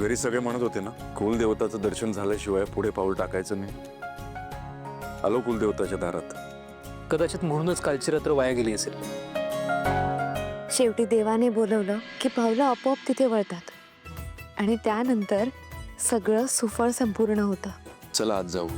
घरी सगळे म्हणत होते ना, कुलदेवताचं दर्शन झाल्याशिवाय पुढे पाऊल टाकायचं नाही. आलो कुलदेवताच्या दारात. कदाचित म्हणूनच कालची रात्र वाया गेली असेल. शेवटी देवाने बोलवलं की पावलं आपोआप तिथे वळतात आणि त्यानंतर सगळं सुफळ संपूर्ण होतं. चला आज जाऊ.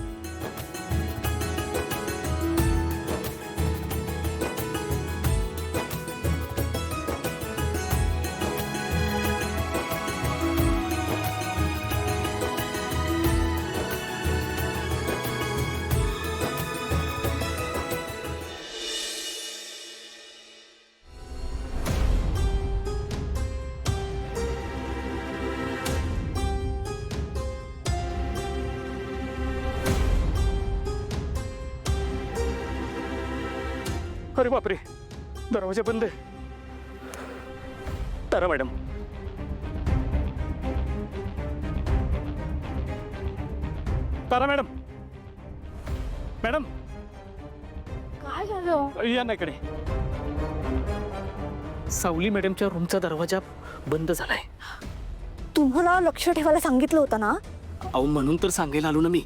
अरे बापरे, दरवाजा बंद आहे. तारा मॅडम, तारा मॅडम, मॅडम काय झालं? या ना इकडे. सावली मॅडमच्या रूमचा दरवाजा बंद झालाय. तुम्हाला लक्ष ठेवायला सांगितलं होतं ना? अहो म्हणून तर सांगायला आलो ना मी.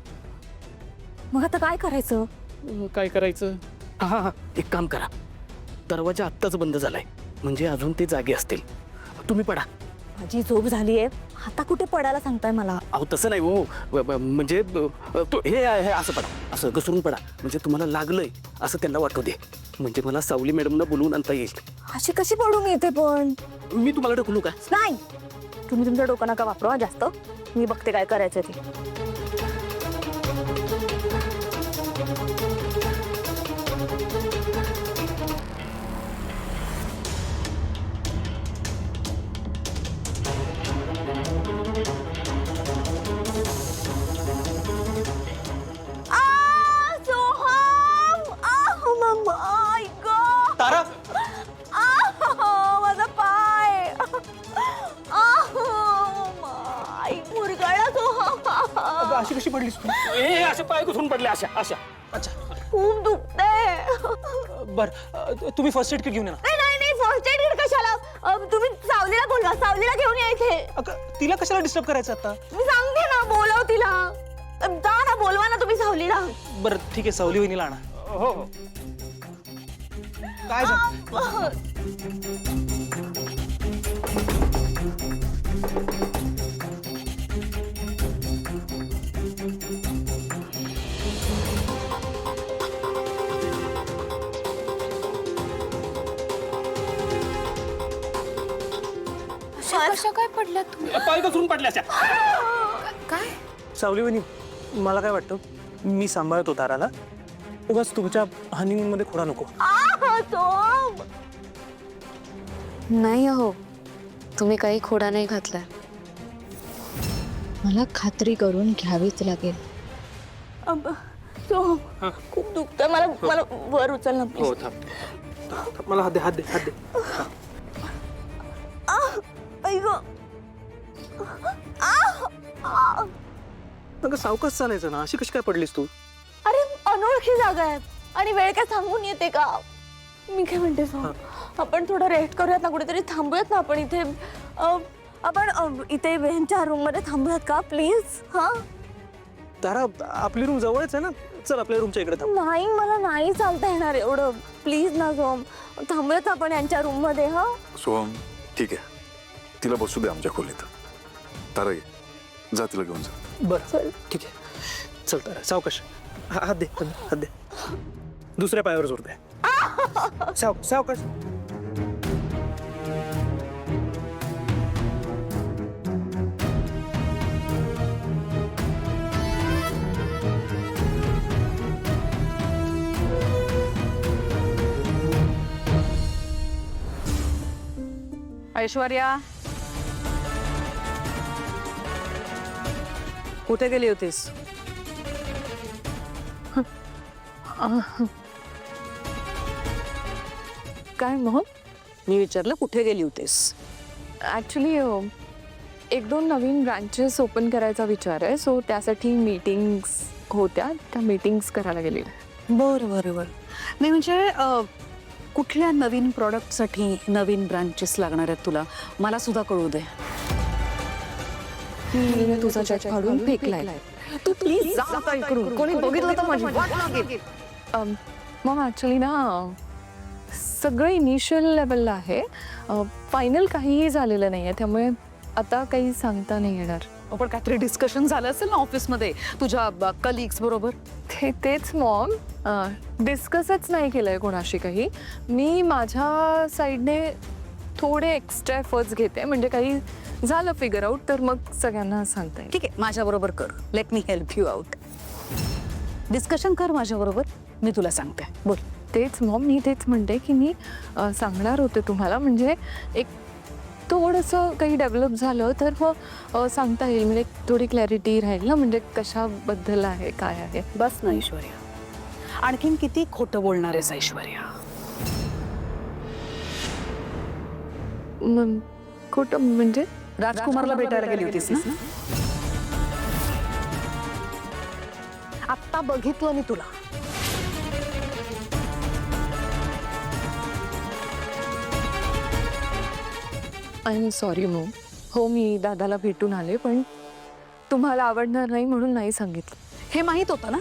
मग आता काय करायचं? काय करायचं? हा हा, एक काम करा, दरवाजा आत्ताच बंद झालाय म्हणजे अजून ते जागे असतील. तुम्ही पडा. माझी झोप झालीये, आता कुठे पडायला सांगताय मला? अहो तसं नाही हो, म्हणजे तो हे असं पडा, असं घसरून पडा, म्हणजे तुम्हाला लागलंय असं त्यांना वाटू दे, म्हणजे मला सावली मॅडमना बोलवून आणता येईल. अशी कशी पडू मी इथे? पण मी तुम्हाला ढकलू का? नाही, तुम्ही तुमचं डोकं नका वापरू जास्त. मी बघते काय करायचं ते. तारा, माझा पाय मुरगाळा तो. अशी कशी पडलीस तू? ए असे पाय कुठून पडले? अशा अशा. अच्छा, खूप दुखतंय. बर तुम्ही फर्स्ट एड किट घेऊन या. नाही नाही, फर्स्ट एड किट कशाला? तुम्ही सावलीला बोलवा, सावलीला घेऊन या इथे. तिला कशाला डिस्टर्ब करायचं आता? मी सांगते ना, बोलव तिला. जा ना, बोलवा ना तुम्ही सावलीला. बरं ठीक आहे, सावली वहिनीला आणा. हो हो. काय कशा काय पडल्या तुम्ही? पाय घसरून पडल्या अशा. काय? सावली वहिनी, मला काय वाटतं, मी सांभाळतो ताराला. उगाच तुमच्या हनीमून मध्ये खोडा नको. नाही हो, तुम्ही काही खोडा नाही घातलाय. मला खात्री करून घ्यावीच लागेल. खूप दुखतंय मला. मला वर उचल ना. हो थांब, मला हात दे, हात दे, हात दे. अगं सावकाश चालायचं ना, अशी कशी काय पडलीस तू? अरे अनोळखी जागा आहेत आणि वेळ काय सांगून येते का? मी काय म्हणते, आपण थोडं रेस्ट करूयात ना, कुठेतरी थांबूयात ना आपण इथे. आपण इथे यांच्या रूम मध्ये थांबूयात का प्लीज? हा तारा, आपली रूम जवळच आहे ना, चल आपल्या रूमच्या इकडे थांब. नाही, मला नाही चालता येणार एवढं. प्लीज ना सोहम, थांबूयात आपण यांच्या रूम मध्ये. हा सोहम, ठीक आहे, तिला बसू दे आमच्या खोलीत. तारा ये, जा तिला घेऊन जा. बरं चल. ठीक आहे, चल तारा, सावकाश. हात दे, हात दे. दुसऱ्या पायावर जोर दे. सावकाश. ऐश्वर्या, कुठे गेली होतीस? काय मोहन? मी विचारलं कुठे गेली होतीस? ॲक्च्युली एक दोन नवीन ब्रांचेस ओपन करायचा विचार आहे, सो त्यासाठी मीटिंग्स होत्या, त्या मीटिंग्स करायला गेले. बरं बरं बरं. नाही म्हणजे कुठल्या नवीन प्रॉडक्टसाठी नवीन ब्रांचेस लागणार आहेत तुला? मला सुद्धा कळू दे. नीलने तुझा चेक फाडून फेकलाय. तू प्लीज जा आता इकडून. कोणी बघितलं तर माझी वाट लागेल. मग ऍक्च्युली ना सगळं इनिशियल लेवलला आहे. फायनल काहीही झालेलं नाहीये, त्यामुळे आता काही सांगता नाही येणार. पण काहीतरी डिस्कशन झालं असेल ना ऑफिसमध्ये तुझ्या कलिग्स बरोबर. तेच मॉम, डिस्कसच नाही केलंय कोणाशी काही. मी माझ्या साईडने थोडे एक्स्ट्रा एफर्ट्स घेते, म्हणजे काही झालं फिगर आउट तर मग सगळ्यांना सांगता येईल. ठीक आहे, माझ्या बरोबर कर. Let me help you out. Discussion कर माझ्या बरोबर, मी तुला सांगते. बोल. तेच मॉम, मी तेच म्हणते की मी सांगणार होते तुम्हाला, म्हणजे एक थोडंसं काही डेव्हलप झालं तर मग सांगता येईल, म्हणजे थोडी क्लॅरिटी राहील ना, म्हणजे कशाबद्दल आहे काय आहे. बस ना ऐश्वर्या, आणखीन किती खोटं बोलणार आहेस ऐश्वर्या. खोटं म्हणजे? राजकुमारला भेटायला गेली होतीस ना? आत्ता बघितलं मी तुला. I am sorry Maugham. हो, मी दादाला भेटून आले, पण तुम्हाला आवडणार नाही म्हणून नाही सांगितलं. हे माहित होतं ना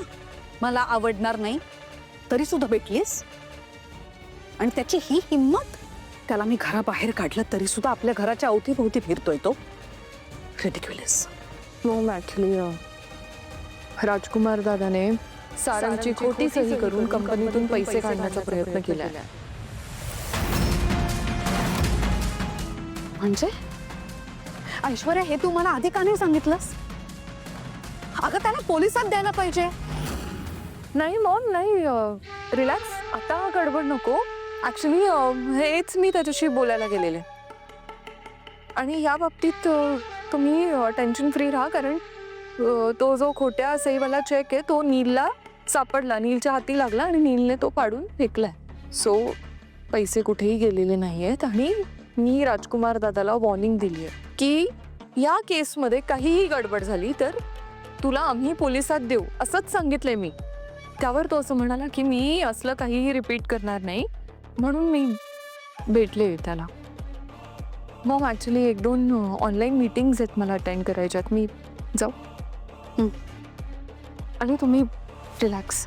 मला आवडणार नाही, तरी सुद्धा भेटलीस. आणि त्याची ही हिंमत. त्याला मी घराबाहेर काढलं तरी सुद्धा आपल्या घराच्या अवतीभोवती फिरतोय तो. रिडिक्युलस. मॉम ॲक्च्युली राजकुमार दादाने सारंगची खोटी सही करून कंपनीतून पैसे काढण्याचा प्रयत्न केला. म्हणजे ऐश्वर्या, हे तू मला आधी का नाही सांगितलंस? अगं त्याला पोलिसात द्यायला पाहिजे. नाही मॉम, नाही, रिलॅक्स, आता गडबड नको. ॲक्च्युली हेच मी त्याच्याशी बोलायला गेलेले, आणि या बाबतीत तुम्ही टेन्शन फ्री राहा, कारण तो जो खोट्या सहीवाला चेक आहे तो नीलला सापडला, नीलच्या हाती लागला आणि नीलने तो पाडून फेकलाय. सो पैसे कुठेही गेलेले नाही आहेत. आणि मी राजकुमार दादाला वॉर्निंग दिली आहे की या केसमध्ये काहीही गडबड झाली तर तुला आम्ही पोलिसात देऊ, असंच सांगितलंय मी. त्यावर तो असं म्हणाला की मी असलं काहीही रिपीट करणार नाही, म्हणून मी भेटले त्याला. मग ॲक्च्युली 1-2 ऑनलाईन मीटिंग्स आहेत मला अटेंड करायच्यात. मी जाऊ? आणि तुम्ही रिलॅक्स.